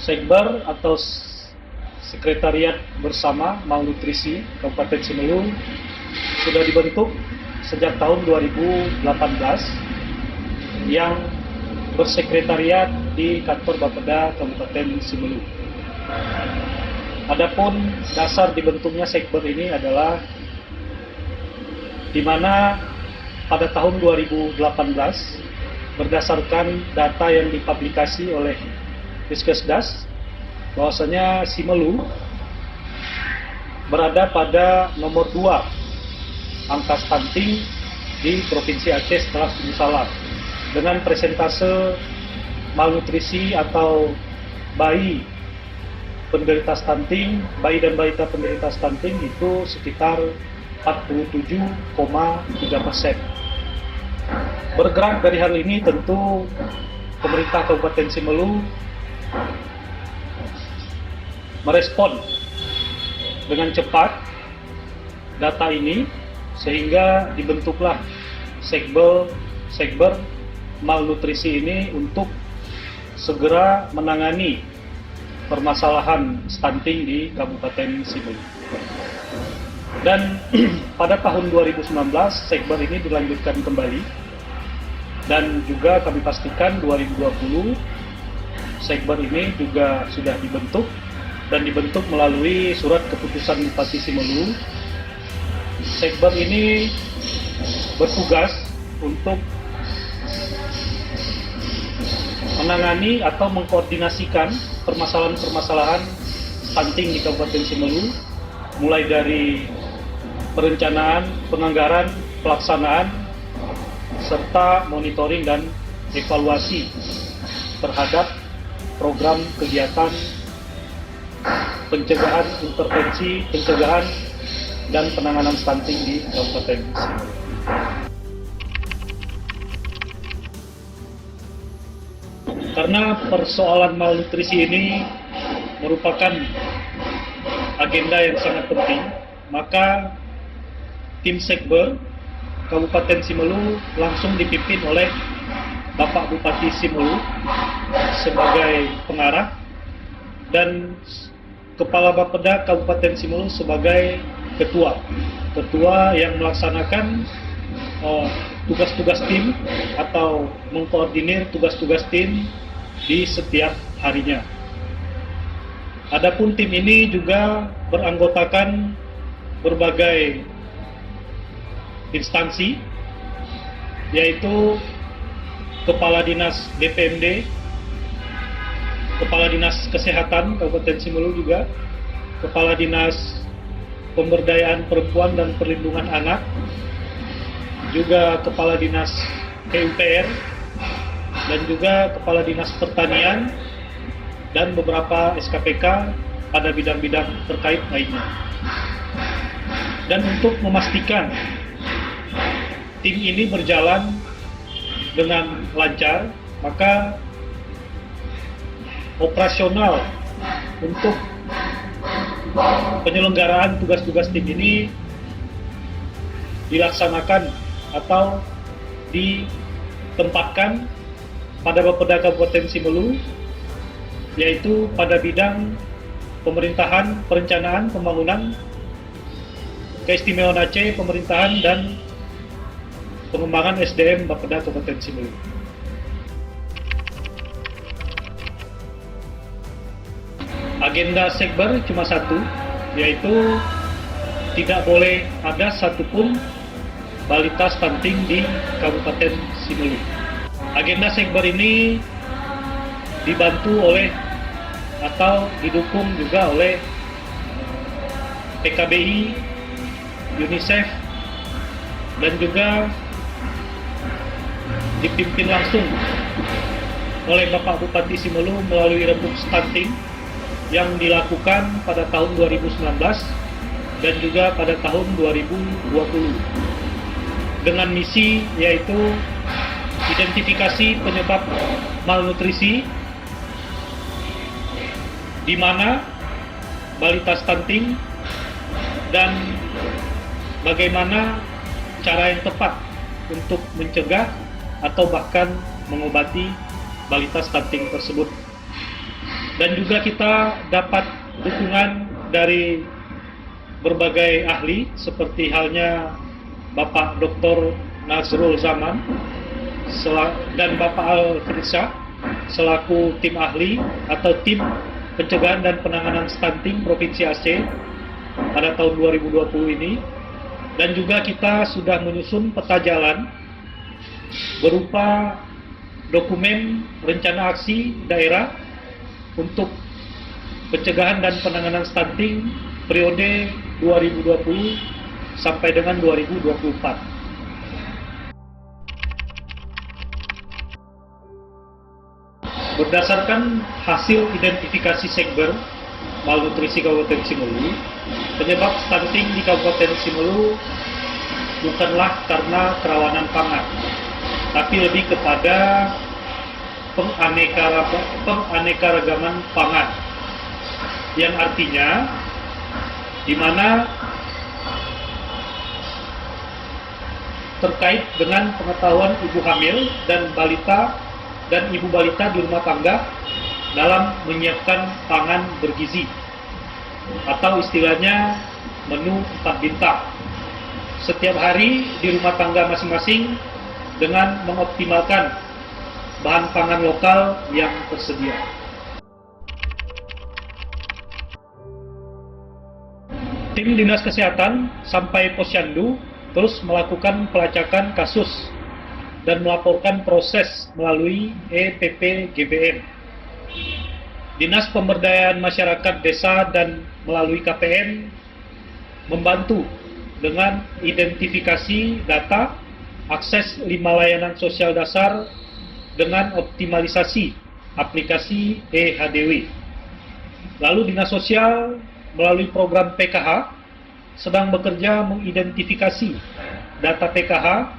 Sekber atau Sekretariat Bersama Malnutrisi Kabupaten Simelu sudah dibentuk sejak tahun 2018 yang bersekretariat di kantor Bapeda Kabupaten Simelu. Adapun dasar dibentuknya Sekber ini adalah di mana pada tahun 2018 berdasarkan data yang dipublikasi oleh Diskesdas bahwasanya Simelu berada pada nomor 2 angka stunting di Provinsi Aceh setelah Sumsala dengan presentase malnutrisi atau bayi penderita stunting, bayi dan balita penderita stunting itu sekitar 47,3%. Bergerak dari hal ini tentu pemerintah Kabupaten Simelu merespon dengan cepat data ini sehingga dibentuklah Sekber malnutrisi ini untuk segera menangani permasalahan stunting di Kabupaten Simelu. Dan pada tahun 2019 Sekber ini dilanjutkan kembali dan juga kami pastikan 2020 Sekber ini juga sudah dibentuk dan dibentuk melalui surat keputusan Bupati Simelu. Sekber ini bertugas untuk menangani atau mengkoordinasikan permasalahan-permasalahan stunting di Kabupaten Simelu, mulai dari perencanaan, penganggaran, pelaksanaan, serta monitoring dan evaluasi terhadap program kegiatan pencegahan, intervensi, pencegahan, dan penanganan stunting di Kabupaten Simelu. Karena persoalan malnutrisi ini merupakan agenda yang sangat penting, maka tim Sekber Kabupaten Simelu langsung dipimpin oleh Bapak Bupati Simelu sebagai pengarah dan Kepala Bapeda Kabupaten Simelu sebagai ketua yang melaksanakan tugas-tugas tim atau mengkoordinir tugas-tugas tim di setiap harinya. Adapun tim ini juga beranggotakan berbagai instansi, yaitu Kepala Dinas BPMD, Kepala Dinas Kesehatan Kabupaten Simelu juga, Kepala Dinas Pemberdayaan Perempuan dan Perlindungan Anak, juga Kepala Dinas PUPR, dan juga Kepala Dinas Pertanian, dan beberapa SKPK pada bidang-bidang terkait lainnya. Dan untuk memastikan tim ini berjalan dengan lancar, maka operasional untuk penyelenggaraan tugas-tugas tim ini dilaksanakan atau ditempatkan pada Bapeda Kabupaten Simelu, yaitu pada bidang pemerintahan, perencanaan, pembangunan, keistimewaan Aceh, pemerintahan, dan pengembangan SDM Bapeda Kabupaten Simelu. Agenda Sekber cuma satu, yaitu tidak boleh ada satupun balita stunting di Kabupaten Simelu. Agenda Sekber ini dibantu oleh atau didukung juga oleh PKBI, UNICEF, dan juga dipimpin langsung oleh Bapak Bupati Simelu melalui rembuk stunting yang dilakukan pada tahun 2019 dan juga pada tahun 2020 dengan misi yaitu identifikasi penyebab malnutrisi di mana balita stunting dan bagaimana cara yang tepat untuk mencegah atau bahkan mengobati balita stunting tersebut. Dan juga kita dapat dukungan dari berbagai ahli seperti halnya Bapak Dr. Nazrul Zaman dan Bapak Al-Firsyah selaku tim ahli atau tim pencegahan dan penanganan stunting Provinsi Aceh pada tahun 2020 ini. Dan juga kita sudah menyusun peta jalan berupa dokumen rencana aksi daerah untuk pencegahan dan penanganan stunting periode 2020 sampai dengan 2024. Berdasarkan hasil identifikasi Sekber Malnutrisi Kabupaten Simelu, penyebab stunting di Kabupaten Simelu bukanlah karena kerawanan pangan, tapi lebih kepada penganekaragaman pangan, yang artinya di mana terkait dengan pengetahuan ibu hamil dan ibu balita di rumah tangga dalam menyiapkan pangan bergizi atau istilahnya menu 4 bintang setiap hari di rumah tangga masing-masing dengan mengoptimalkan bahan pangan lokal yang tersedia. Tim Dinas Kesehatan sampai Posyandu terus melakukan pelacakan kasus dan melaporkan proses melalui EPP-GBM. Dinas Pemberdayaan Masyarakat Desa dan melalui KPM membantu dengan identifikasi data, akses 5 layanan sosial dasar dengan optimalisasi aplikasi eHDW. Lalu Dinas Sosial melalui program PKH sedang bekerja mengidentifikasi data PKH,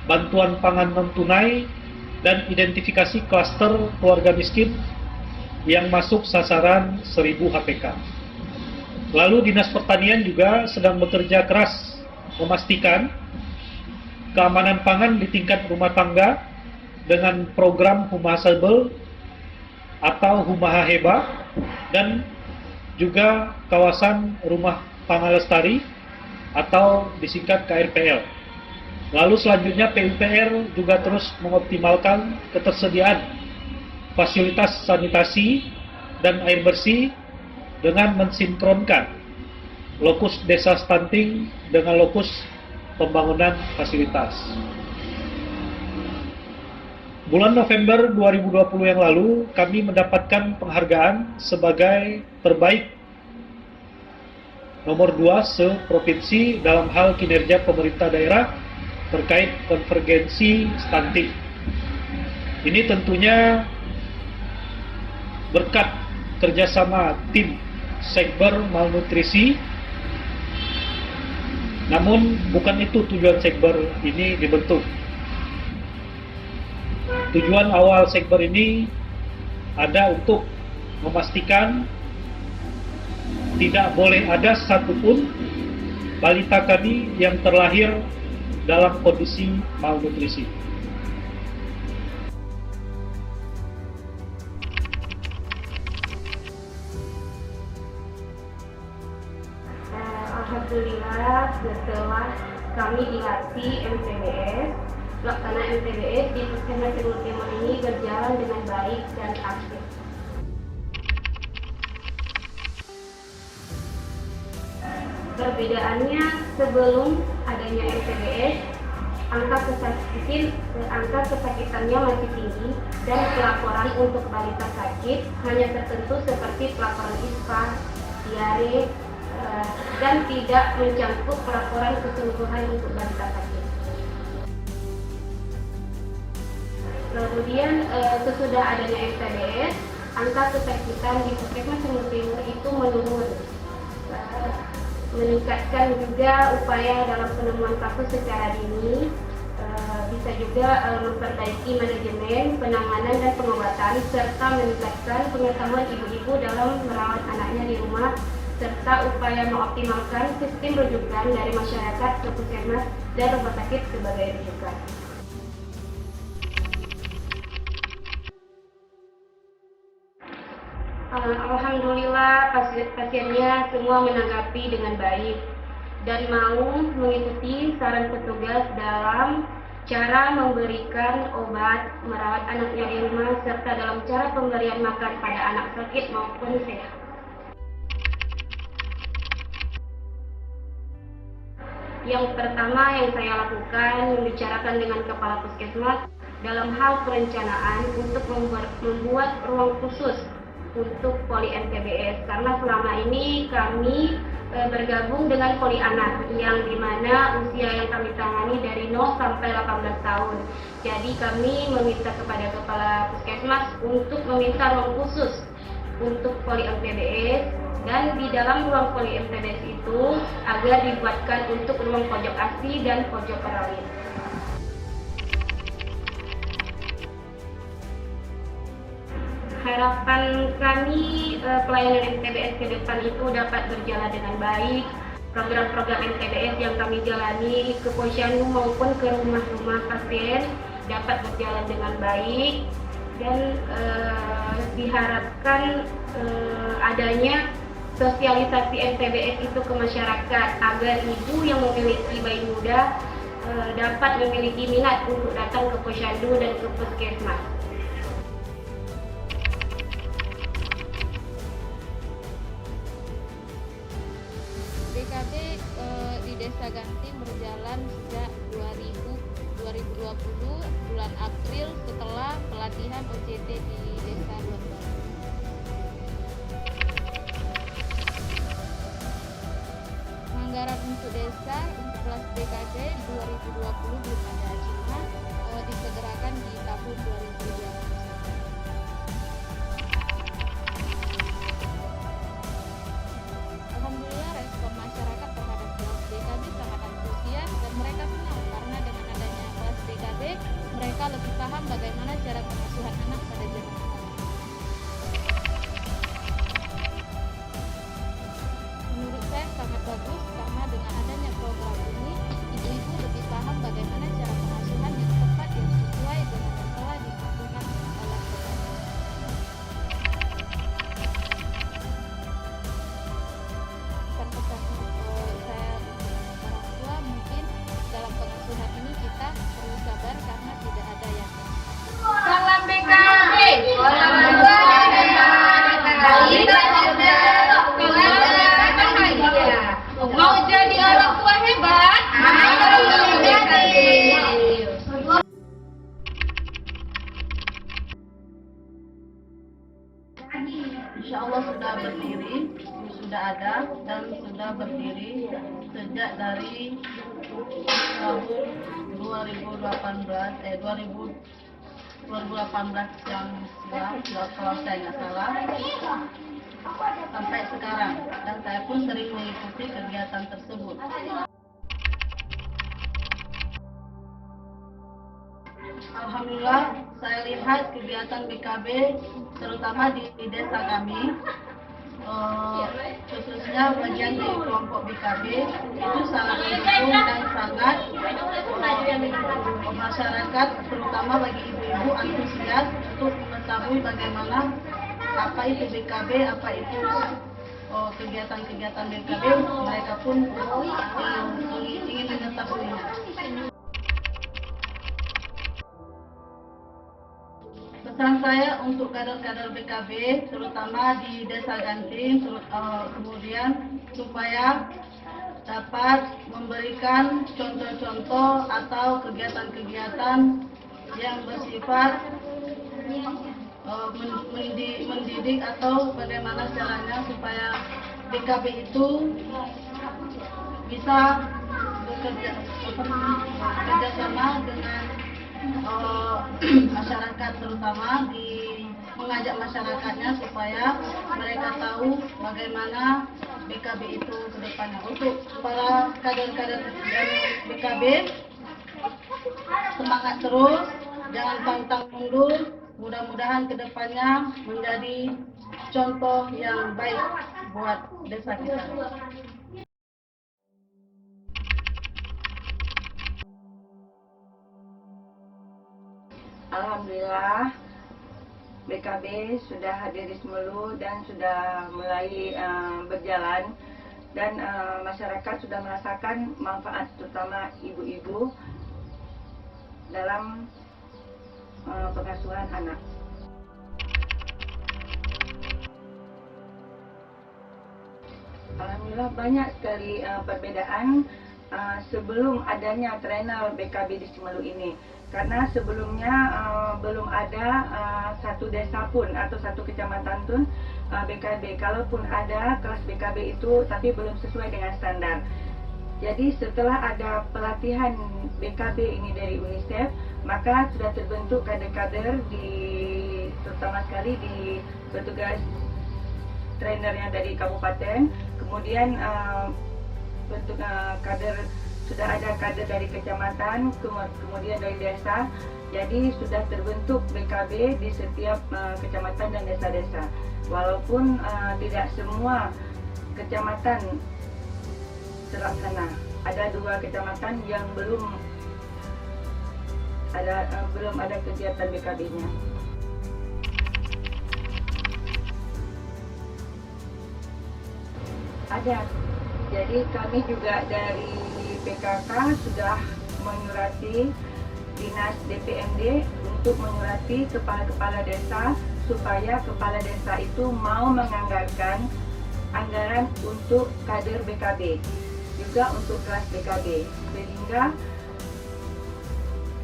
bantuan pangan non-tunai, dan identifikasi klaster keluarga miskin yang masuk sasaran 1000 HPK. Lalu Dinas Pertanian juga sedang bekerja keras memastikan keamanan pangan di tingkat rumah tangga dengan program Humahasable atau Humaha Heba dan juga kawasan Rumah Pangan Lestari atau disingkat KRPL. Lalu selanjutnya PUPR juga terus mengoptimalkan ketersediaan fasilitas sanitasi dan air bersih dengan mensinkronkan lokus desa stunting dengan lokus pembangunan fasilitas. Bulan November 2020 yang lalu, kami mendapatkan penghargaan sebagai terbaik nomor 2 se-provinsi dalam hal kinerja pemerintah daerah terkait konvergensi stunting. Ini tentunya berkat kerjasama tim Sekber Malnutrisi. Namun bukan itu tujuan Sekber ini dibentuk. Tujuan awal Sekber ini ada untuk memastikan tidak boleh ada satupun balita kami yang terlahir dalam kondisi malnutrisi. Alhamdulillah setelah kami dilatih MTBS, pelaksanaan MTBS di Puskesmas Simelu Timur ini berjalan dengan baik dan aktif. Perbedaannya sebelum adanya MTBS, angka kesakitannya masih tinggi dan pelaporan untuk balita sakit hanya tertentu seperti pelaporan ispa, diare, dan tidak mencakup pelaporan keseluruhan untuk balita sakit. Kemudian sesudah adanya MTBS, angka kesakitan di Puskesmas Simelu Timur itu menurun. Meningkatkan juga upaya dalam penemuan kasus secara dini, bisa juga memperbaiki manajemen, penanganan dan pengobatan, serta meningkatkan pengetahuan ibu-ibu dalam merawat anaknya di rumah, serta upaya mengoptimalkan sistem rujukan dari masyarakat ke puskesmas dan rumah sakit sebagai rujukan. Alhamdulillah pasiennya semua menanggapi dengan baik dan mau mengikuti saran petugas dalam cara memberikan obat, merawat anaknya di rumah, serta dalam cara pemberian makan pada anak sakit maupun sehat. Yang pertama yang saya lakukan, membicarakan dengan kepala puskesmas dalam hal perencanaan untuk membuat ruang khusus untuk poli MTBS, karena selama ini kami bergabung dengan poli anak yang dimana usia yang kami tangani dari 0 sampai 18 tahun. Jadi kami meminta kepada kepala puskesmas untuk meminta ruang khusus untuk poli MTBS, dan di dalam ruang poli MTBS itu agar dibuatkan untuk ruang pojok ASI dan pojok perawat. Harapan kami pelayanan MTBS ke depan itu dapat berjalan dengan baik. Program-program MTBS yang kami jalani ke posyandu maupun ke rumah-rumah pasien dapat berjalan dengan baik, dan diharapkan adanya sosialisasi MTBS itu ke masyarakat agar ibu yang memiliki bayi muda dapat memiliki minat untuk datang ke posyandu dan ke puskesmas. BKB di Desa Ganting berjalan sejak 2020 bulan April setelah pelatihan OJT di Desa London. Anggaran untuk desa untuk kelas BKB di 2020 belum ada, cuma disegerakan di tahun 2020. Alhamdulillah respon masyarakat terhadap kelas BKB sangat antusias dan mereka senang karena dengan adanya kelas BKB mereka lebih paham bagaimana cara pengasuhan anak pada zaman sekarang. Menurut saya sangat bagus karena dengan adanya program ini ibu-ibu lebih paham bagaimana cara pengasuhan yang tepat yang sesuai dengan yang telah dilakukan oleh BKB. Pesan-pesan saya orang tua mungkin dalam pengasuhan ini kita perlu sabar karena tidak ada yang Salam BKB. Mau jadi orang tua hebat? Insya Allah sudah berdiri, sudah ada dan sudah berdiri sejak dari tahun 2018 yang silam, kalau saya nggak salah, sampai sekarang, dan saya pun sering mengikuti kegiatan tersebut. Alhamdulillah, saya lihat kegiatan BKB terutama di desa kami, khususnya bagian di kelompok BKB itu sangat mendukung dan sangat masyarakat, terutama bagi ibu-ibu antusias untuk mengetahui bagaimana apa itu BKB, apa itu kegiatan-kegiatan BKB, mereka pun ingin mengetahuinya. Pesan saya untuk kader-kader BKB, terutama di Desa Ganting, kemudian supaya dapat memberikan contoh-contoh atau kegiatan-kegiatan yang bersifat mendidik atau bagaimana caranya supaya BKB itu bisa bekerja sama dengan masyarakat, terutama mengajak masyarakatnya supaya mereka tahu bagaimana BKB itu ke depannya. Untuk para kader-kader dari BKB, semangat terus, jangan pantang mundur. Mudah-mudahan ke depannya menjadi contoh yang baik buat desa kita. Alhamdulillah, BKB sudah hadir di Semelu dan sudah mulai berjalan, dan masyarakat sudah merasakan manfaat, terutama ibu-ibu dalam pengasuhan anak. Alhamdulillah banyak sekali perbedaan sebelum adanya trainer BKB di Semelu ini. Karena sebelumnya belum ada satu desa pun atau satu kecamatan pun BKB. Kalaupun ada kelas BKB itu, tapi belum sesuai dengan standar. Jadi setelah ada pelatihan BKB ini dari UNICEF, maka sudah terbentuk kader-kader terutama sekali di petugas trainernya dari kabupaten. Kemudian bentuk kader, sudah ada kader dari kecamatan, kemudian dari desa. Jadi sudah terbentuk BKB di setiap kecamatan dan desa-desa. Walaupun tidak semua kecamatan terlaksana, ada 2 kecamatan yang belum ada kegiatan BKB-nya. Ada. Jadi kami juga dari PKK sudah menyurati Dinas DPMD untuk menyurati kepala-kepala desa supaya kepala desa itu mau menganggarkan anggaran untuk kader BKB, juga untuk kelas BKB, sehingga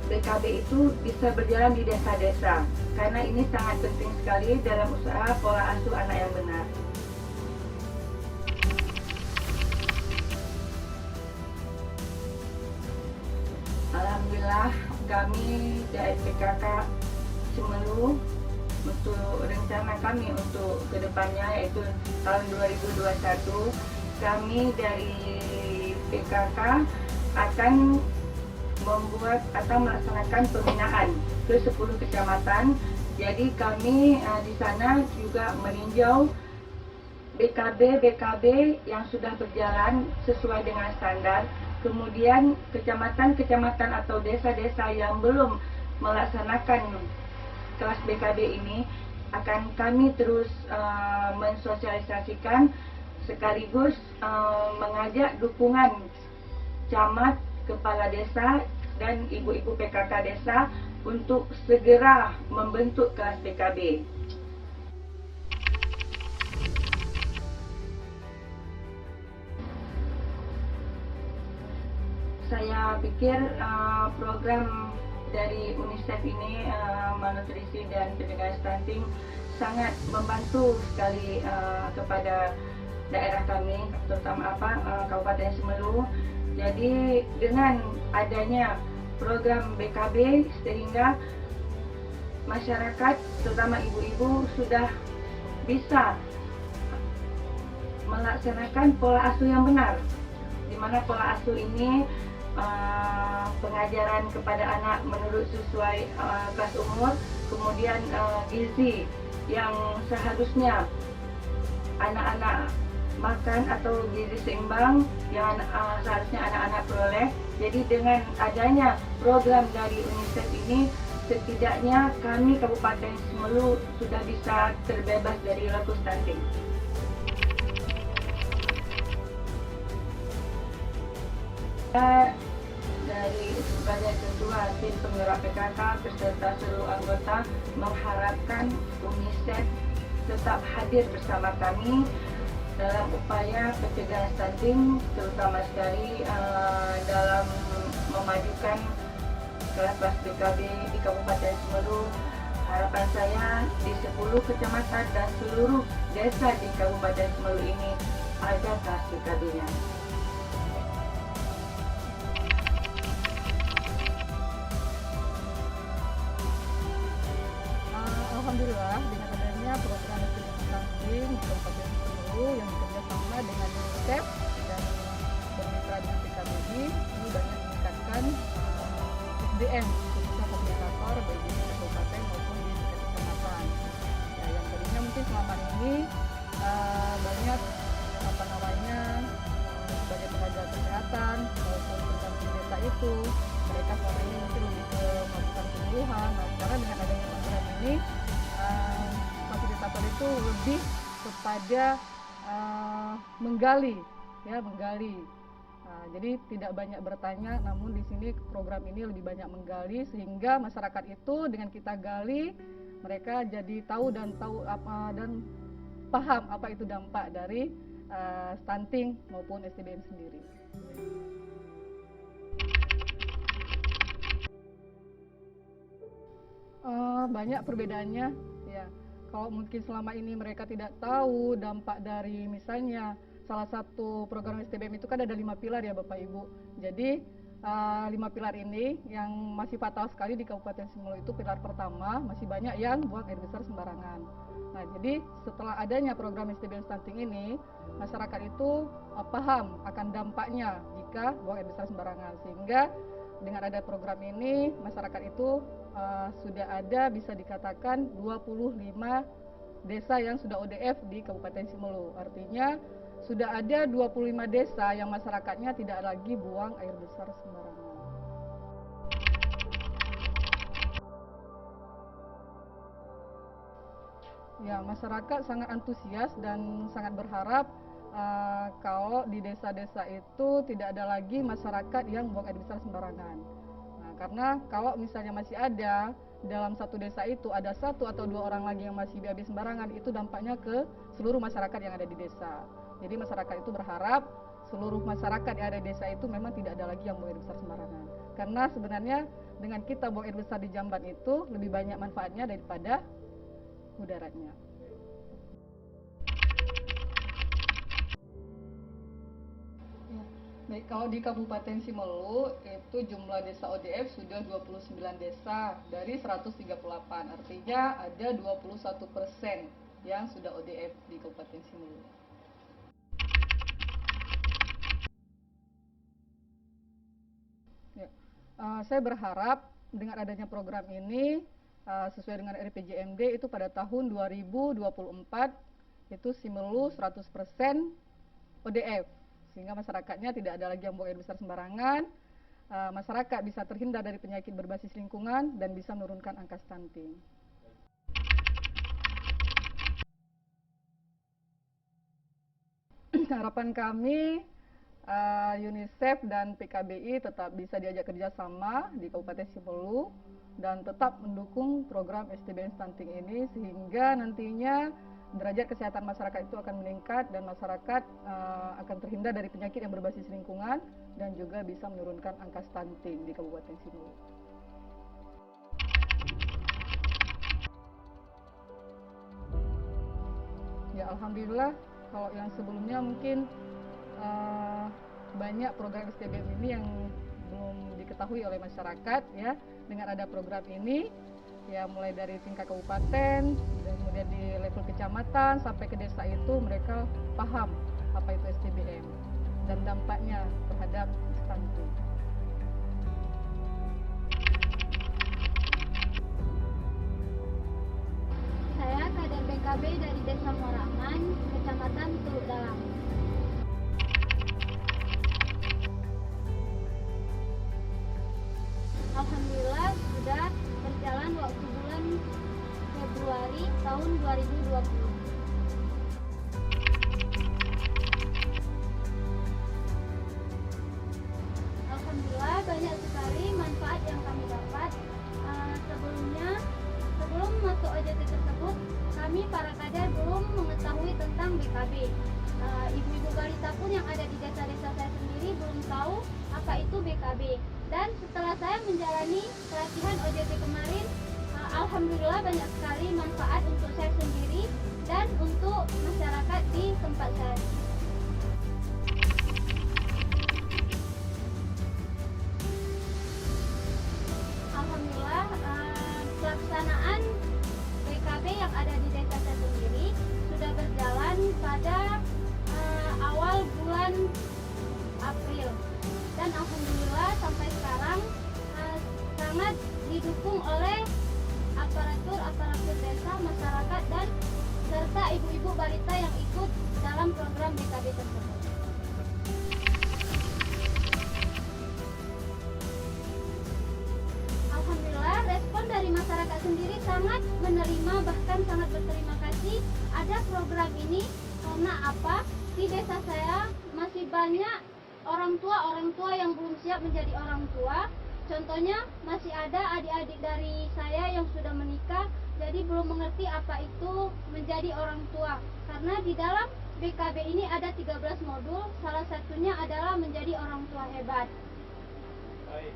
BKB itu bisa berjalan di desa-desa, karena ini sangat penting sekali dalam usaha pola asuh anak yang benar. Alhamdulillah kami dari PKK Semelu untuk rencana kami untuk kedepannya, yaitu tahun 2021, kami dari PKK akan membuat atau melaksanakan pembinaan ke 10 kecamatan. Jadi kami di sana juga meninjau BKB yang sudah berjalan sesuai dengan standar. Kemudian kecamatan-kecamatan atau desa-desa yang belum melaksanakan kelas BKB ini akan kami terus mensosialisasikan, sekaligus mengajak dukungan camat, kepala desa, dan ibu-ibu PKK desa untuk segera membentuk kelas BKB. Saya pikir program dari UNICEF ini, malnutrisi dan pencegahan stunting, sangat membantu sekali kepada daerah kami, terutama Kabupaten Semelu. Jadi dengan adanya program BKB, sehingga masyarakat, terutama ibu-ibu, sudah bisa melaksanakan pola asuh yang benar, di mana pola asuh ini pengajaran kepada anak menurut sesuai kelas umur, kemudian gizi yang seharusnya anak-anak makan atau gizi seimbang yang seharusnya anak-anak peroleh. Jadi dengan adanya program dari UNICEF ini, setidaknya kami Kabupaten Semelu sudah bisa terbebas dari risiko stunting. Dari sebagai ketua tim penggerak PKK beserta seluruh anggota mengharapkan UNICEF tetap hadir bersama kami dalam upaya pencegahan stunting, terutama sekali dalam memajukan kelas BKB di Kabupaten Semelu. Harapan saya di 10 kecamatan dan seluruh desa di Kabupaten Semelu ini ada kelas BKB-nya. Alhamdulillah, dengan adanya program pencegahan stunting di Kabupaten Semelu yang bekerjasama dengan UNICEF dan bermitra dengan PKBI, ini banyak meningkatkan SDM, khususnya komunikator baik di kabupaten maupun di tingkat kecamatan. Ya, yang tadinya mungkin selama ini banyak sebagai tenaga kesehatan maupun tentang desa itu, mereka selama ini mungkin lebih ke melakukan penyuluhan. Nah, sekarang dengan adanya program ini besar itu lebih kepada menggali, ya menggali. Jadi tidak banyak bertanya, namun di sini program ini lebih banyak menggali sehingga masyarakat itu dengan kita gali mereka jadi tahu dan paham apa itu dampak dari stunting maupun STBM sendiri. Banyak perbedaannya, ya. Kalau mungkin selama ini mereka tidak tahu dampak dari misalnya salah satu program STBM itu kan ada 5 pilar ya Bapak Ibu. Jadi 5 pilar ini yang masih fatal sekali di Kabupaten Simelu itu pilar pertama masih banyak yang buang air besar sembarangan. Nah jadi setelah adanya program STBM stunting ini masyarakat itu paham akan dampaknya jika buang air besar sembarangan, sehingga dengan ada program ini masyarakat itu sudah ada bisa dikatakan 25 desa yang sudah ODF di Kabupaten Simelu. Artinya sudah ada 25 desa yang masyarakatnya tidak lagi buang air besar sembarangan. Ya, masyarakat sangat antusias dan sangat berharap kalau di desa-desa itu tidak ada lagi masyarakat yang buang air besar sembarangan. Nah, karena kalau misalnya masih ada dalam satu desa itu ada 1 atau 2 orang lagi yang masih BAB sembarangan, itu dampaknya ke seluruh masyarakat yang ada di desa. Jadi masyarakat itu berharap seluruh masyarakat yang ada di desa itu memang tidak ada lagi yang buang air besar sembarangan. Karena sebenarnya dengan kita buang air besar di jamban itu lebih banyak manfaatnya daripada mudaratnya. Baik, kalau di Kabupaten Simelu itu jumlah desa ODF sudah 29 desa dari 138, artinya ada 21% yang sudah ODF di Kabupaten Simelu. Ya, saya berharap dengan adanya program ini sesuai dengan RPJMD itu pada tahun 2024 itu Simelu 100% ODF. Sehingga masyarakatnya tidak ada lagi yang buang air besar sembarangan, masyarakat bisa terhindar dari penyakit berbasis lingkungan dan bisa menurunkan angka stunting. Harapan kami UNICEF dan PKBI tetap bisa diajak kerjasama di Kabupaten Simelu dan tetap mendukung program STBM stunting ini sehingga nantinya derajat kesehatan masyarakat itu akan meningkat dan masyarakat akan terhindar dari penyakit yang berbasis lingkungan dan juga bisa menurunkan angka stunting di Kabupaten Simelu. Ya alhamdulillah, kalau yang sebelumnya mungkin banyak program STBM ini yang belum diketahui oleh masyarakat ya. Dengan ada program ini ya mulai dari tingkat kabupaten dan kemudian di level kecamatan sampai ke desa itu mereka paham apa itu STBM dan dampaknya terhadap stunting. Saya kader BKB dari Desa Morangan, Kecamatan Teluk Dalam. Alhamdulillah sudah berjalan waktu bulan Februari tahun 2020. Alhamdulillah banyak sekali manfaat yang kami dapat. Sebelum masuk OJT tersebut, kami para kader belum mengetahui tentang BKB. Ibu-ibu balita pun yang ada di desa-desa saya sendiri belum tahu apa itu BKB. Dan setelah saya menjalani pelatihan OJT kemarin, alhamdulillah banyak sekali manfaat untuk saya sendiri dan untuk masyarakat di tempat saya. Alhamdulillah pelaksanaan BKB yang ada di desa saya sendiri sudah berjalan pada awal bulan April. Dan alhamdulillah sampai sekarang sangat didukung oleh aparatur desa, masyarakat dan serta ibu-ibu balita yang ikut dalam program BKB tersebut. Alhamdulillah respon dari masyarakat sendiri sangat menerima, bahkan sangat berterima kasih ada program ini karena apa? Di desa saya masih banyak orang tua yang belum siap menjadi orang tua. Contohnya masih ada adik-adik dari saya yang sudah menikah, jadi belum mengerti apa itu menjadi orang tua. Karena di dalam BKB ini ada 13 modul, salah satunya adalah menjadi orang tua hebat. Baik.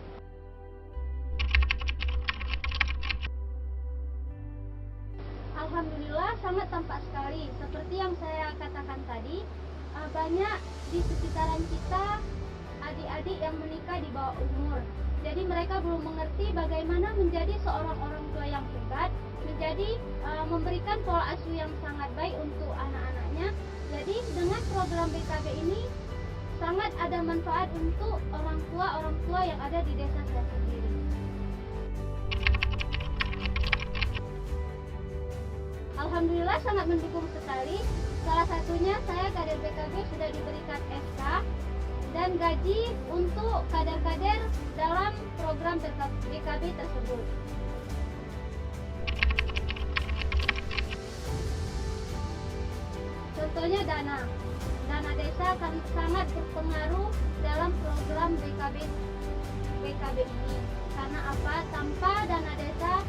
Alhamdulillah sangat tampak sekali. Seperti yang saya katakan tadi, banyak di sekitaran kita adik-adik yang menikah di bawah umur. Jadi mereka belum mengerti bagaimana menjadi seorang orang tua yang hebat, menjadi memberikan pola asuh yang sangat baik untuk anak-anaknya. Jadi dengan program BKB ini sangat ada manfaat untuk orang tua yang ada di desa saya sendiri. Alhamdulillah sangat mendukung sekali. Salah satunya saya kader BKB sudah diberikan SK dan gaji untuk kader-kader dalam program BKB tersebut. Contohnya dana desa akan sangat berpengaruh dalam program BKB ini. Karena apa? Tanpa dana desa,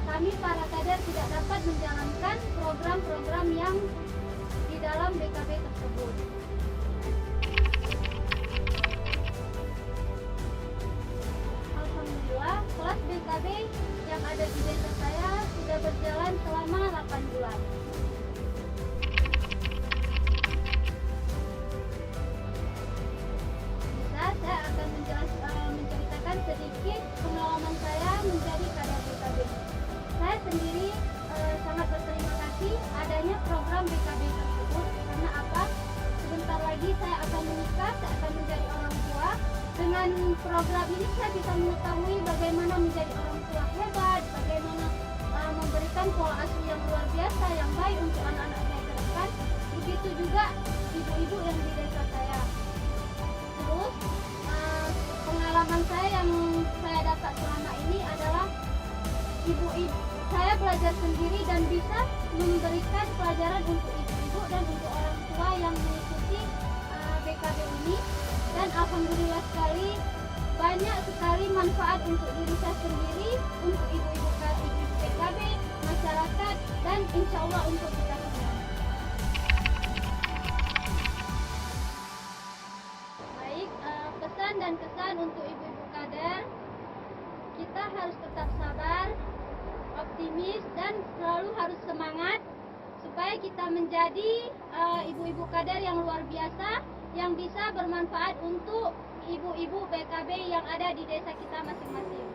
kami para kader tidak dapat menjalankan program-program yang di dalam BKB tersebut. Alhamdulillah, kelas BKB yang ada di desa saya sudah berjalan selama 8 bulan. Saya akan menceritakan sedikit pengalaman saya menjadi kader BKB. Saya sendiri sangat berterima kasih adanya program BKB tersebut. Karena apa? Sebentar lagi saya akan menikah, saya akan menjadi orang tua. Dengan program ini saya bisa mengetahui bagaimana menjadi orang tua hebat, bagaimana memberikan pola asuh yang luar biasa, yang baik untuk anak-anak saya ke depan. Begitu juga ibu-ibu yang di desa saya. Terus pengalaman saya yang saya dapat selama ini adalah ibu-ibu, saya belajar sendiri dan bisa memberikan pelajaran untuk ibu-ibu dan untuk orang tua yang mengikuti BKB ini. Dan alhamdulillah sekali banyak sekali manfaat untuk diri saya sendiri, untuk ibu-ibu BKB, masyarakat, dan insya Allah untuk kita semua. Baik, pesan dan kesan untuk ibu-ibu kader, kita harus tetap sabar, optimis, dan selalu harus semangat supaya kita menjadi ibu-ibu kader yang luar biasa, yang bisa bermanfaat untuk ibu-ibu BKB yang ada di desa kita masing-masing.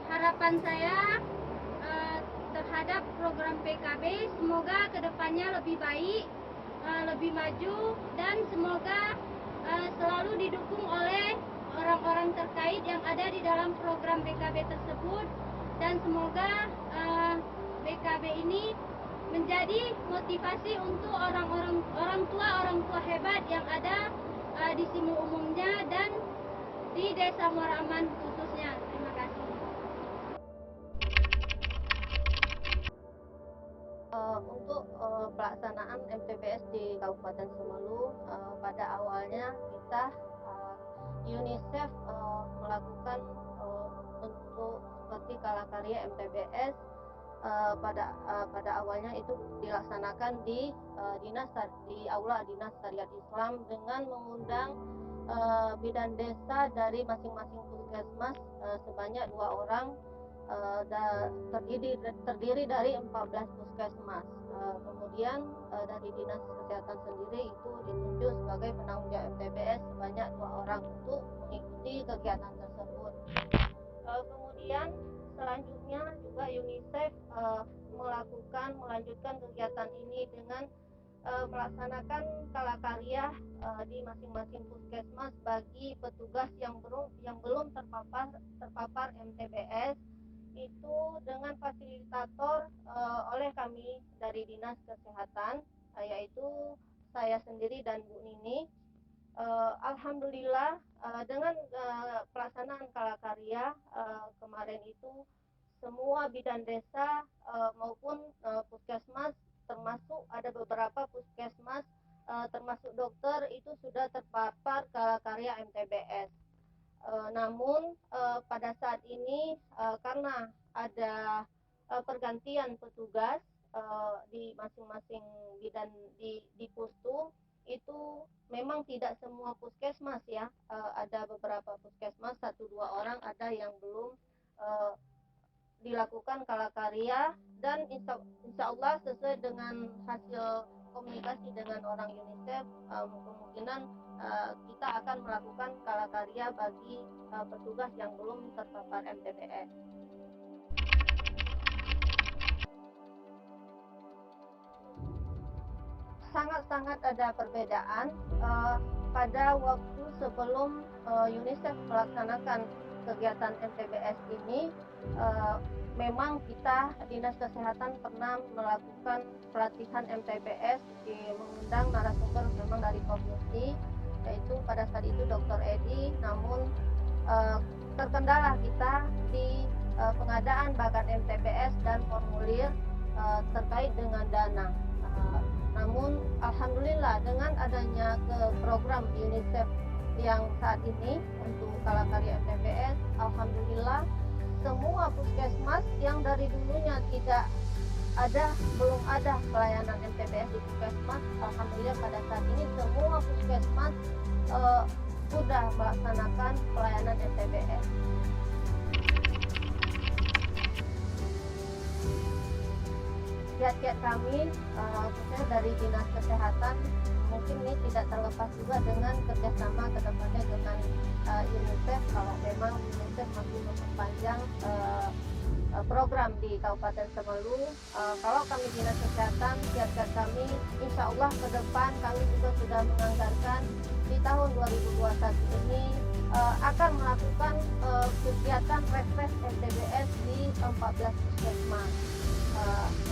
Harapan saya terhadap program PKB semoga kedepannya lebih baik, lebih maju, dan semoga selalu didukung oleh orang-orang terkait yang ada di dalam program BKB tersebut, dan semoga BKB ini menjadi motivasi untuk orang tua hebat yang ada di Simul umumnya dan di Desa Muara Aman khususnya. Terima kasih. Untuk pelaksanaan MTBS di Kabupaten Semelu, pada awalnya kita UNICEF melakukan untuk seperti Kalakarya MTBS. Pada awalnya itu dilaksanakan di aula Dinas Syariat Islam dengan mengundang bidan desa dari masing-masing puskesmas sebanyak 2 orang, terdiri dari 14 puskesmas. Kemudian dari Dinas Kesehatan sendiri itu ditunjuk sebagai penanggung jawab MTBS sebanyak 2 orang untuk mengikuti kegiatan tersebut. Kemudian selanjutnya juga UNICEF melanjutkan kegiatan ini dengan melaksanakan Kalakarya di masing-masing puskesmas bagi petugas yang belum terpapar MTBS, itu dengan fasilitator oleh kami dari Dinas Kesehatan, yaitu saya sendiri dan Bu Nini. Alhamdulillah dengan pelaksanaan Kalakarya kemarin itu semua bidan desa maupun puskesmas, termasuk ada beberapa puskesmas termasuk dokter itu sudah terpapar karya MTBS. Namun pada saat ini karena ada pergantian petugas di masing-masing bidan di Pustu, itu memang tidak semua puskesmas ya, ada beberapa puskesmas 1-2 orang ada yang belum dilakukan kalakarya, dan insya Allah sesuai dengan hasil komunikasi dengan orang UNICEF, kemungkinan kita akan melakukan kalakarya bagi petugas yang belum terpapar MTBS. Sangat-sangat ada perbedaan pada waktu sebelum UNICEF melaksanakan kegiatan MTBS ini. Memang kita Dinas Kesehatan pernah melakukan pelatihan MTBS, mengundang narasumber memang dari provinsi, yaitu pada saat itu Dr. Edi. Namun terkendala kita di pengadaan bagan MTBS dan formulir terkait dengan dana. Namun alhamdulillah dengan adanya ke program UNICEF yang saat ini untuk kalakarya MTBS, alhamdulillah semua puskesmas yang dari dulunya belum ada pelayanan MTBS di puskesmas, alhamdulillah pada saat ini semua puskesmas sudah melaksanakan pelayanan MTBS. Kiat-kiat kami khususnya dari Dinas Kesehatan mungkin ini tidak terlepas juga dengan kerjasama kedepannya dengan UNICEF. Kalau memang UNICEF masih memperpanjang program di Kabupaten Semelu, kalau kami Dinas Kesehatan, kiat-kiat kami insya Allah ke depan kami juga sudah menganggarkan di tahun 2021 ini akan melakukan kegiatan refresh MTBS di 14 puskesmas.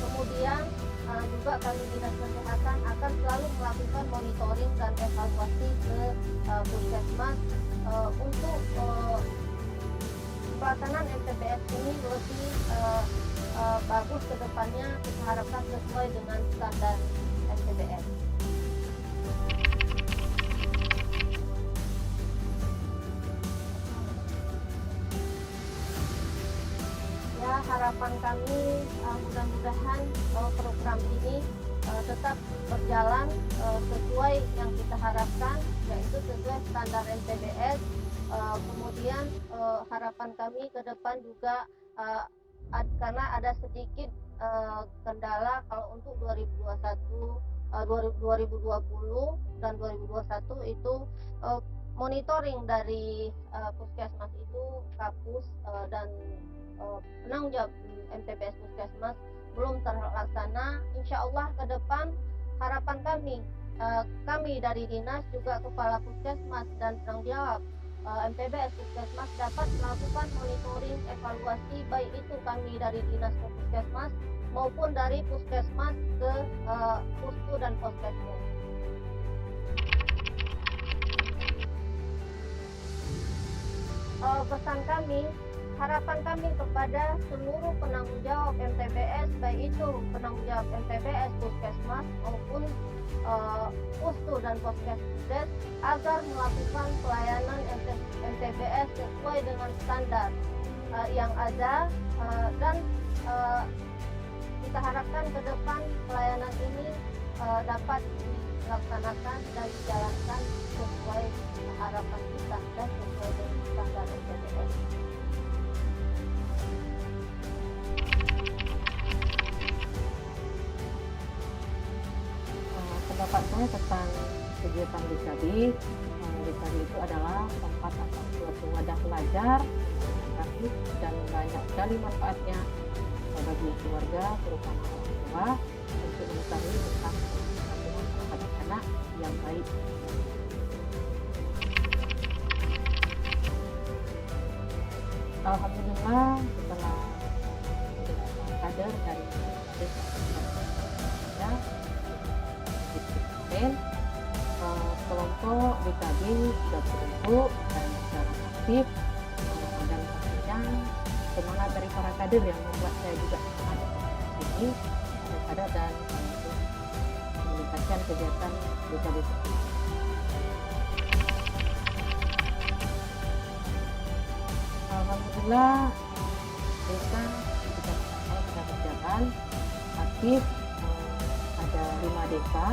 Kemudian juga kami Dinas Kesehatan akan selalu melakukan monitoring dan evaluasi ke puskesmas untuk pelaksanaan MTBS ini lebih bagus ke depannya, kita harapkan sesuai dengan standar MTBS. Ya, harapan kami mudah-mudahan program ini tetap berjalan sesuai yang kita harapkan, yaitu sesuai standar MTBS. Kemudian harapan kami ke depan juga karena ada sedikit kendala kalau untuk 2020 dan 2021 itu monitoring dari puskesmas itu Kapus dan penanggung jawab MTBS puskesmas belum terlaksana. Insya Allah ke depan harapan kami dari dinas juga kepala puskesmas dan penanggung jawab MTBS puskesmas dapat melakukan monitoring evaluasi, baik itu kami dari dinas ke puskesmas maupun dari puskesmas ke pustu dan poskesmas. Pesan kami, harapan kami kepada seluruh penanggung jawab MTBS, baik itu penanggung jawab MTBS puskesmas maupun pustu dan poskesdes, agar melakukan pelayanan MTBS sesuai dengan standar yang ada, dan kita harapkan ke depan pelayanan ini dapat dilaksanakan dan dijalankan sesuai harapan kita dan sesuai dengan standar MTBS. Pendapat saya tentang kegiatan BKB. BKB itu adalah tempat atau suatu wadah belajar gratis dan banyak sekali manfaatnya bagi keluarga, terutama orang tua, untuk mengetahui tentang perkembangan anak-anak yang baik. Alhamdulillah setelah kader dari kelompok BKB sudah berbentuk dan secara aktif, dan pastinya semangat dari para kader yang membuat saya juga semangat ini kader dan untuk meningkatkan kegiatan BKB. Alhamdulillah desa sudah berjalan aktif, ada 5 desa.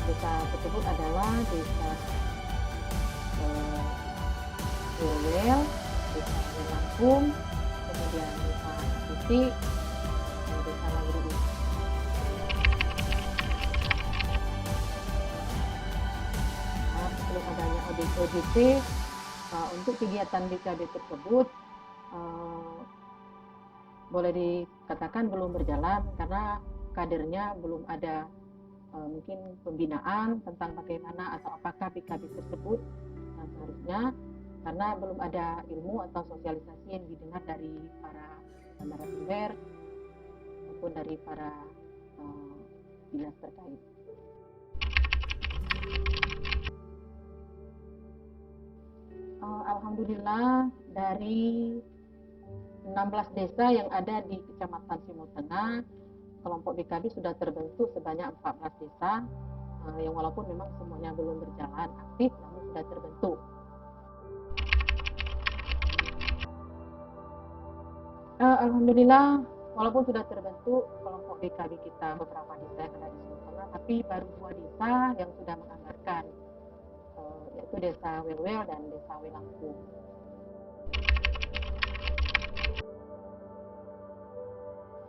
Desa tersebut adalah desa Welwel, desa Welangkum, kemudian desa Titik, dan desa Lauri. Sebelum adanya OJT, untuk kegiatan BKB tersebut boleh dikatakan belum berjalan karena kadernya belum ada mungkin pembinaan tentang bagaimana atau apakah BKB tersebut seharusnya, karena belum ada ilmu atau sosialisasi yang didengar dari para narasumber maupun dari para dinas terkait. Alhamdulillah dari 16 desa yang ada di Kecamatan Simo Tengah, kelompok BKB sudah terbentuk sebanyak 14 desa, yang walaupun memang semuanya belum berjalan aktif, namun sudah terbentuk. Alhamdulillah, walaupun sudah terbentuk kelompok BKB kita beberapa desa yang ada di Simo Tengah, tapi baru 2 desa yang sudah menganggarkan, yaitu desa Welwel dan desa Welangkum.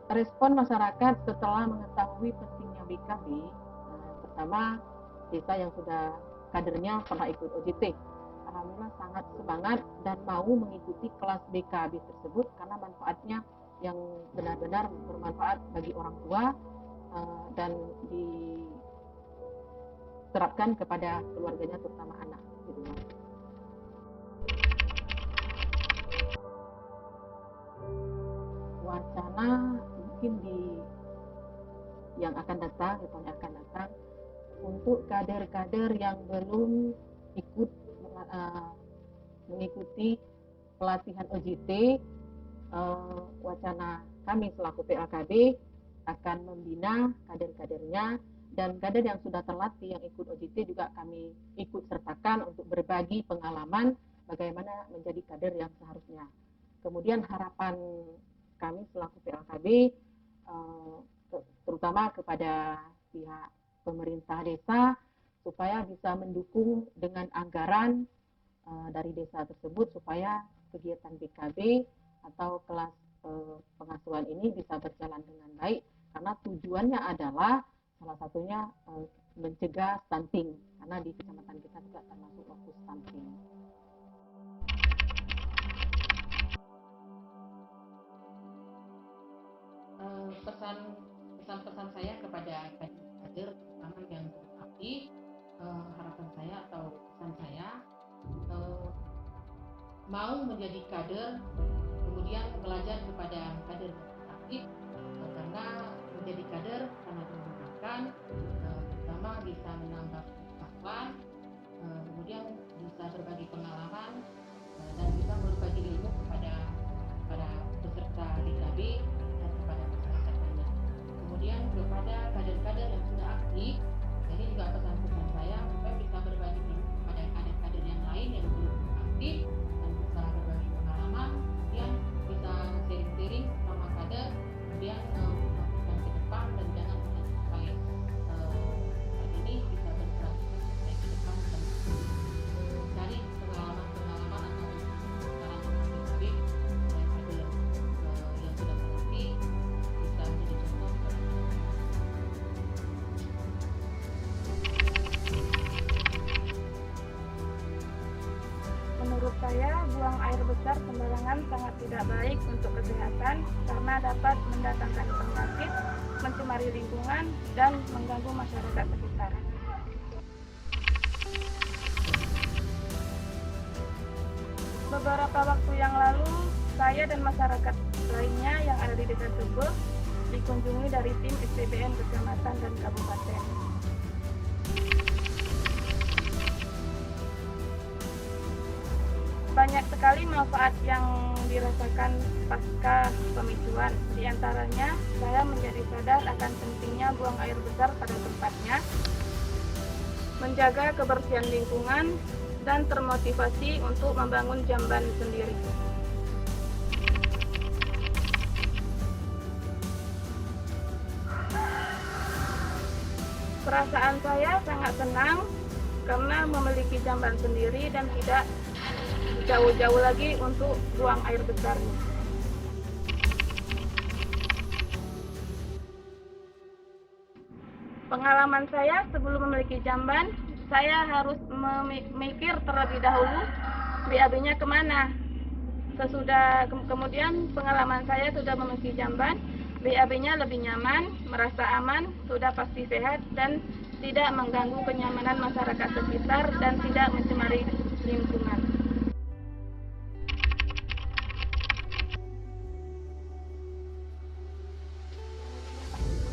Respon masyarakat setelah mengetahui pentingnya BKB, pertama desa yang sudah kadernya pernah ikut OJT, alhamdulillah sangat semangat dan mau mengikuti kelas BKB tersebut karena manfaatnya yang benar-benar bermanfaat bagi orang tua dan diterapkan kepada keluarganya terutama anak di rumah. Wacana mungkin yang akan datang, tahun yang akan datang, untuk kader-kader yang belum ikut mengikuti pelatihan OJT, wacana kami selaku PLKB akan membina kader-kadernya, dan kader yang sudah terlatih yang ikut OJT juga kami ikut sertakan untuk berbagi pengalaman bagaimana menjadi kader yang seharusnya. Kemudian harapan kami selaku PLKB terutama kepada pihak pemerintah desa supaya bisa mendukung dengan anggaran dari desa tersebut supaya kegiatan BKB atau kelas pengasuhan ini bisa berjalan dengan baik, karena tujuannya adalah salah satunya mencegah stunting, karena di kecamatan kita juga termasuk fokus stunting. Pesan-pesan saya kepada kader terutama yang aktif, harapan saya atau pesan saya mau menjadi kader, kemudian belajar kepada kader aktif, karena menjadi kader sangat memudahkan, pertama bisa menambah pengetahuan, kemudian bisa berbagi pengalaman, dan bisa berbagi ilmu kepada para peserta BKB dan kepada masyarakat lainnya. Kemudian kepada kader-kader yang sudah aktif, ini juga pesan-pesan saya supaya bisa berbagi ilmu kepada kader-kader yang lain yang belum aktif dan bisa berbagi pengalaman, kemudian bisa sharing-sharing sama kader, kemudian melakukan ke depan dan jangan sampai saat ini bisa bergerak ke depan dan mencari pengalaman-pengalaman atau saran BKB dari kader yang sudah terlatih bisa menjadi contoh. Menurut saya, buang air besar sembarangan sangat tidak baik untuk kesehatan karena dapat mendatangkan penyakit, mencemari lingkungan, dan mengganggu masyarakat sekitar. Beberapa waktu yang lalu, saya dan masyarakat lainnya yang ada di desa tersebut dikunjungi dari tim SPBN kecamatan dan kabupaten. Banyak sekali manfaat yang dirasakan pasca pemicuan. Di antaranya, saya menjadi sadar akan pentingnya buang air besar pada tempatnya, menjaga kebersihan lingkungan, dan termotivasi untuk membangun jamban sendiri. Perasaan saya sangat senang karena memiliki jamban sendiri dan tidak jauh-jauh lagi untuk buang air besarnya. Pengalaman saya sebelum memiliki jamban, saya harus memikir terlebih dahulu BAB-nya kemana. Kemudian pengalaman saya sudah memiliki jamban, BAB-nya lebih nyaman, merasa aman, sudah pasti sehat, dan tidak mengganggu kenyamanan masyarakat sekitar dan tidak mencemari lingkungan.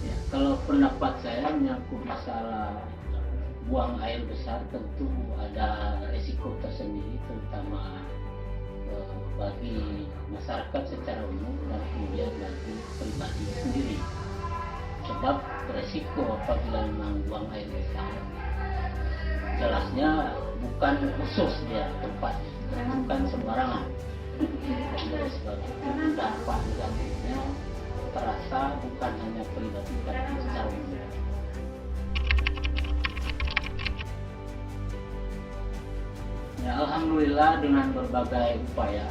Ya, kalau pendapat saya menyangkut masalah buang air besar, tentu ada risiko tersendiri, terutama bagi masyarakat secara umum dan kemudian bagi pribadi sendiri. Sebab resiko apabila memang buang air besar, jelasnya bukan khusus dia tempat, bukan sembarangan. Dari sebab itu dampak negatifnya terasa bukan hanya pribadi tapi secara umum. Ya, alhamdulillah dengan berbagai upaya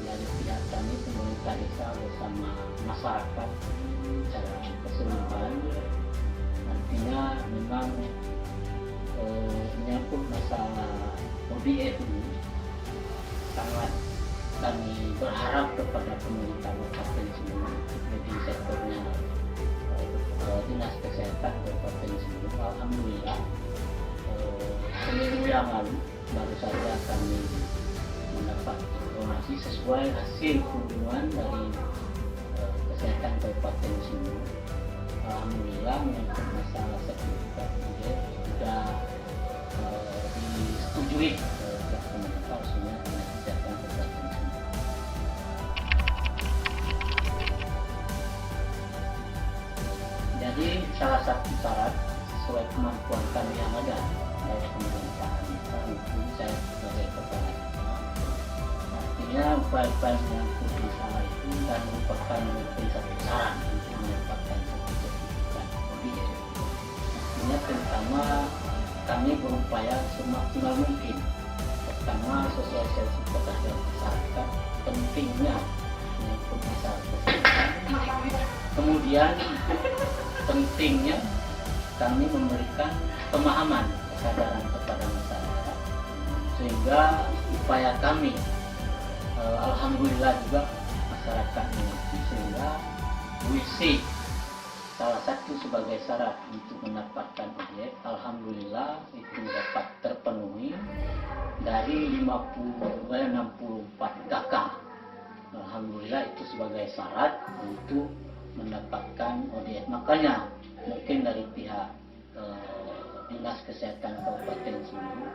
dari pihak kami pemerintah desa bersama masyarakat secara keseluruhan, artinya memang menyangkut masalah ODF ini sangat kami berharap kepada pemerintah Kabupaten Sumur, jadi sektornya Dinas Kesehatan Kabupaten Sumur. Alhamdulillah seminggu yang lalu baru saja kami mendapat informasi sesuai hasil kunjungan dari Kesehatan Kabupaten Sumur. Alhamdulillah menyangkut masalah sertifikat ODF sudah disetujui oleh pemerintah, khususnya Dinas Kesehatan Kabupaten Sumur. Jadi salah satu syarat sesuai kemampuan kami yang ada dari pemerintahan maupun saya sebagai kepala desa, artinya upaya-upaya menyangkut masalah itu dan merupakan satu syarat untuk mendapatkan sertifikat ODF. Artinya terutama kami berupaya semaksimal mungkin, pertama sosialisasi kepada masyarakat pentingnya menyangkut masalah kesehatan, kemudian pentingnya kami memberikan pemahaman kesadaran kepada masyarakat, sehingga upaya kami alhamdulillah juga masyarakat mengerti, sehingga WC salah satu sebagai syarat untuk mendapatkan ODF alhamdulillah itu dapat terpenuhi dari 64 kakak. Alhamdulillah itu sebagai syarat untuk mendapatkan ODF. Makanya mungkin dari pihak Dinas Kesehatan Kabupaten Sumur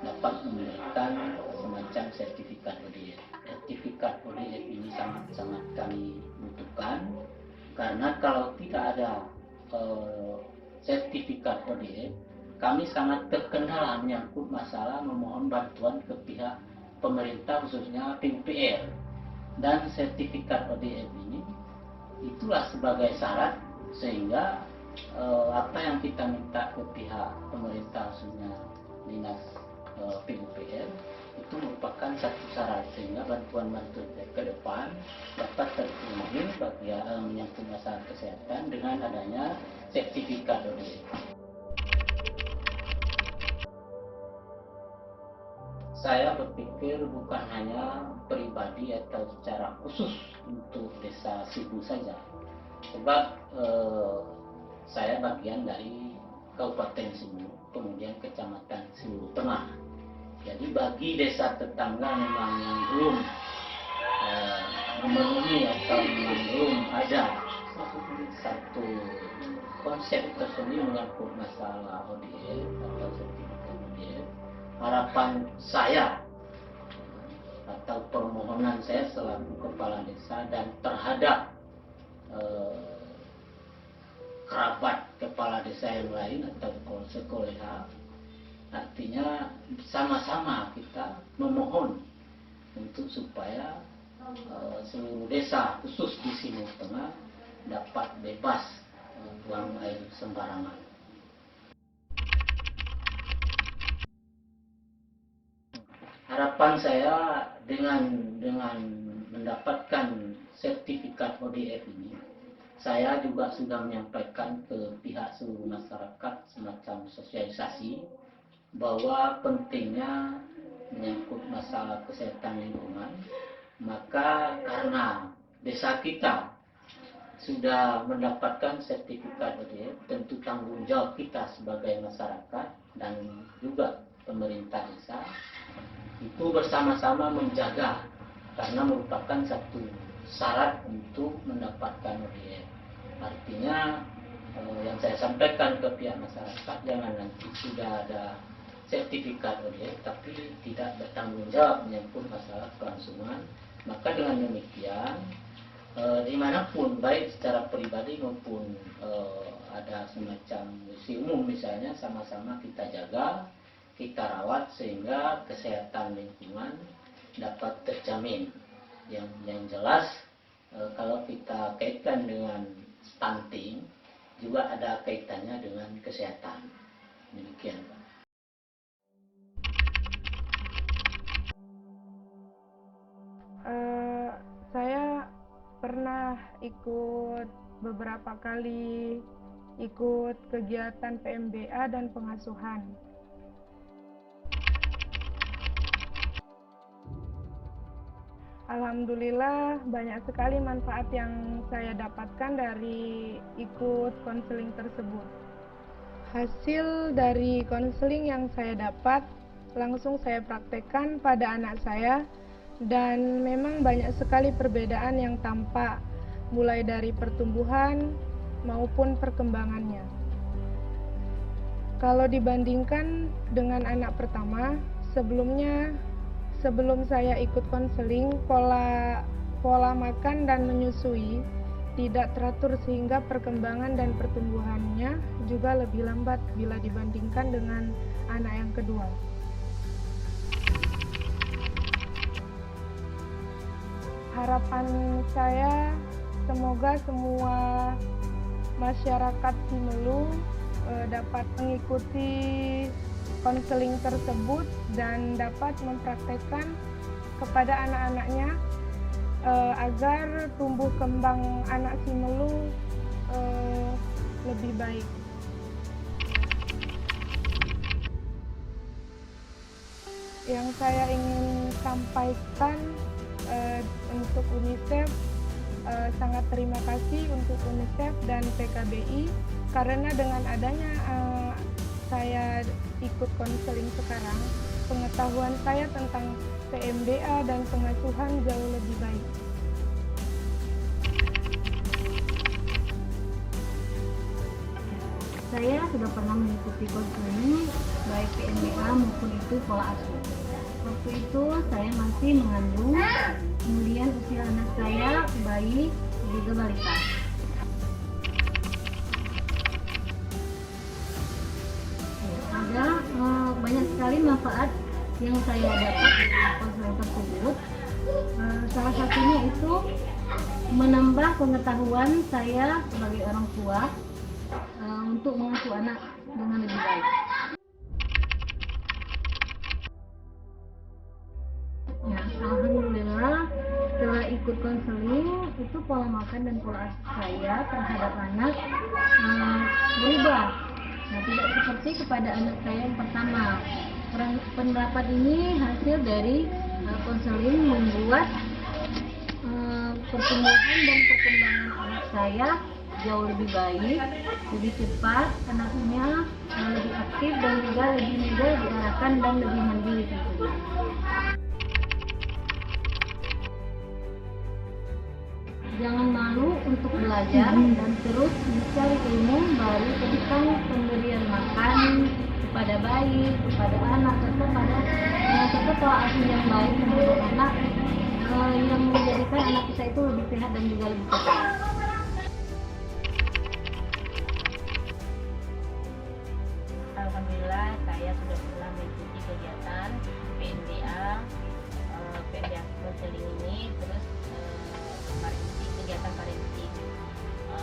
dapat memberikan semacam sertifikat ODF. Sertifikat ODF ini sangat-sangat kami butuhkan, karena kalau tidak ada sertifikat ODF, kami sangat terkendala menyangkut masalah memohon bantuan ke pihak pemerintah, khususnya PUPR. Dan sertifikat ODF ini itulah sebagai syarat, sehingga apa yang kita minta ke pihak pemerintah, khususnya Dinas PUPR, itu merupakan satu syarat, sehingga bantuan-bantuan ke depan dapat terpenuhi bagi menyangkut masalah kesehatan dengan adanya sertifikat ODF. Saya berpikir bukan hanya pribadi atau secara khusus untuk desa Sibu saja, sebab saya bagian dari Kabupaten Sumur, kemudian Kecamatan Sumur Tengah. Jadi bagi desa tetangga memang yang belum memenuhi atau memang belum ada satu konsep tersendiri menyangkut masalah ODF atau sertifikat ODF, harapan saya atau permohonan saya selaku kepala desa dan terhadap kerabat kepala desa yang lain atau sekolah, artinya sama-sama kita memohon untuk supaya seluruh desa khusus di Simur Tengah dapat bebas buang air sembarangan. Harapan saya dengan mendapatkan sertifikat ODF ini, saya juga sudah menyampaikan ke pihak seluruh masyarakat semacam sosialisasi bahwa pentingnya menyangkut masalah kesehatan lingkungan. Maka karena desa kita sudah mendapatkan sertifikat ODF, tentu tanggung jawab kita sebagai masyarakat dan juga pemerintah desa itu bersama-sama menjaga, karena merupakan satu syarat untuk mendapatkan ODF. Artinya yang saya sampaikan ke pihak masyarakat, jangan nanti sudah ada sertifikat ODF tapi tidak bertanggung jawab menyangkut masalah kelangsungan. Maka dengan demikian dimanapun, baik secara pribadi maupun ada semacam misi umum misalnya, sama-sama kita jaga, kita rawat sehingga kesehatan lingkungan dapat terjamin. Yang jelas kalau kita kaitkan dengan stunting juga ada kaitannya dengan kesehatan. Demikian, Pak. Saya pernah ikut beberapa kali ikut kegiatan PMBA dan pengasuhan. Alhamdulillah banyak sekali manfaat yang saya dapatkan dari ikut konseling tersebut. Hasil dari konseling yang saya dapat langsung saya praktekkan pada anak saya, dan memang banyak sekali perbedaan yang tampak mulai dari pertumbuhan maupun perkembangannya. Kalau dibandingkan dengan anak pertama, sebelum saya ikut konseling, pola makan dan menyusui tidak teratur sehingga perkembangan dan pertumbuhannya juga lebih lambat bila dibandingkan dengan anak yang kedua. Harapan saya semoga semua masyarakat Simelu dapat mengikuti konseling tersebut dan dapat mempraktekkan kepada anak-anaknya agar tumbuh kembang anak Simelu lebih baik. Yang saya ingin sampaikan untuk UNICEF, sangat terima kasih untuk UNICEF dan PKBI, karena dengan adanya saya ikut konseling sekarang, pengetahuan saya tentang PMBA dan pengasuhan jauh lebih baik. Saya sudah pernah mengikuti konseling baik PMBA maupun itu pola asuh. Waktu itu saya masih mengandung, kemudian usia anak saya bayi juga balita. Ada banyak sekali manfaat yang saya dapat dari konseling tersebut. Salah satunya itu menambah pengetahuan saya sebagai orang tua untuk mengasuh anak dengan lebih baik. Ya, alhamdulillah setelah ikut konseling itu pola makan dan pola asuh saya terhadap anak berubah. Nah, tidak seperti kepada anak saya yang pertama. Penerapan ini hasil dari konseling membuat pertumbuhan dan perkembangan anak saya jauh lebih baik, lebih cepat, anaknya lebih aktif dan juga lebih mudah diarahkan dan lebih mandiri tentunya. Jangan malu malu untuk belajar dan terus mencari ilmu baru ketika pemberian makan kepada bayi, kepada anak, serta pola asuh yang baik terhadap anak yang menjadikan anak kita itu lebih sehat dan juga lebih sehat. Alhamdulillah saya sudah pernah mengikuti kegiatan PMDA konseling ini, terus kegiatan parenting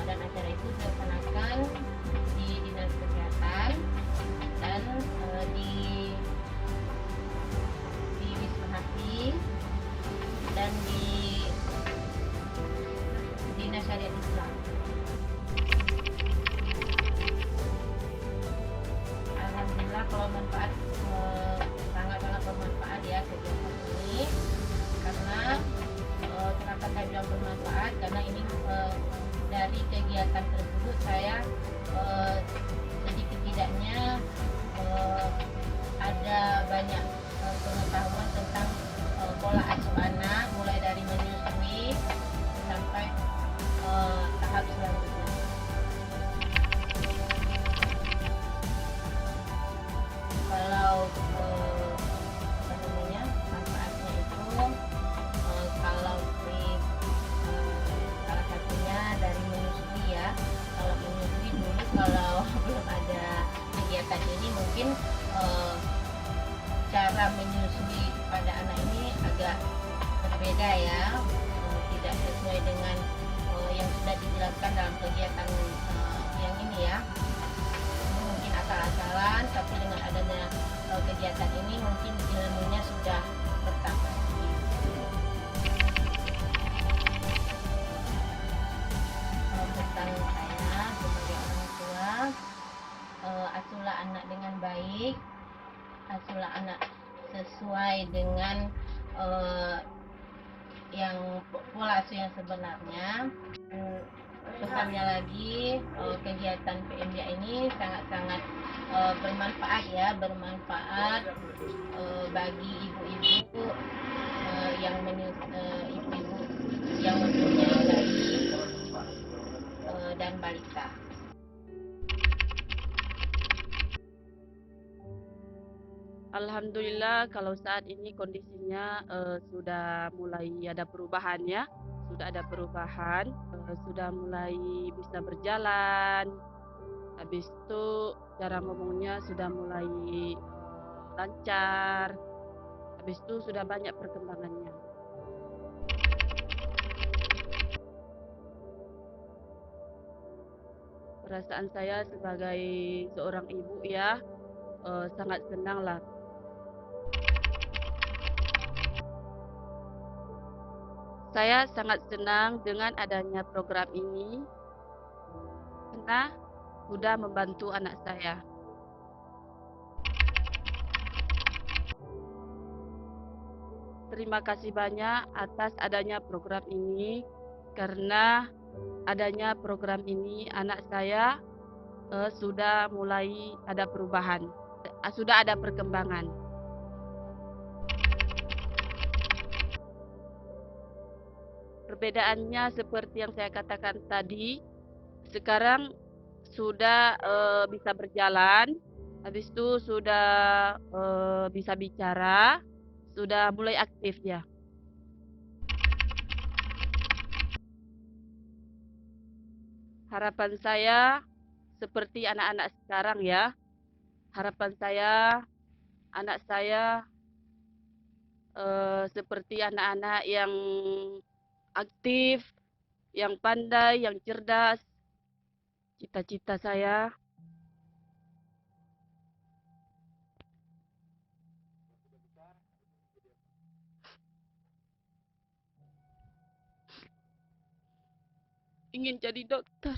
dan acara itu dilaksanakan di Dinas Kesehatan dan di Wisma Hati dan di Dinas Syariat Islam. Alhamdulillah kalau manfaat sangat-sangat bermanfaat ya kegiatan ini, karena kenapa saya bilang bermanfaat, karena ini dari kegiatan tersebut saya sedikit tidaknya ada banyak pengetahuan tentang pola asuh anak, mulai dari menyusui sampai tahap selanjutnya. Kalau manfaatnya itu kalau salah satunya dari menyusui ya. Kalau menyusui dulu kalau belum ada kegiatan ini mungkin cara menyusui pada anak ini agak berbeda ya, tidak sesuai dengan yang sudah dijelaskan dalam kegiatan yang ini ya. Mungkin asal-asalan, tapi dengan adanya kegiatan ini mungkin ilmunya sudah bertambah. Tentang saya sebagai orang tua, asuhlah anak dengan baik, asuhlah anak sesuai dengan yang pola asuh yang sebenarnya. Pesannya lagi, kegiatan PMDA ini sangat-sangat bermanfaat ya, bermanfaat bagi ibu-ibu yang mempunyai bayi dan balita. Alhamdulillah kalau saat ini kondisinya sudah mulai ada perubahan ya, sudah mulai bisa berjalan, habis itu cara ngomongnya sudah mulai lancar, habis itu sudah banyak perkembangannya. Perasaan saya sebagai seorang ibu ya, sangat senang lah. Saya sangat senang dengan adanya program ini karena sudah membantu anak saya. Terima kasih banyak atas adanya program ini, karena adanya program ini anak saya sudah mulai ada perubahan, sudah ada perkembangan. Perbedaannya seperti yang saya katakan tadi, sekarang sudah bisa berjalan, habis itu sudah bisa bicara, sudah mulai aktif ya. Harapan saya seperti anak-anak sekarang ya. Harapan saya anak saya seperti anak-anak yang aktif, yang pandai, yang cerdas. Cita-cita saya ingin jadi dokter.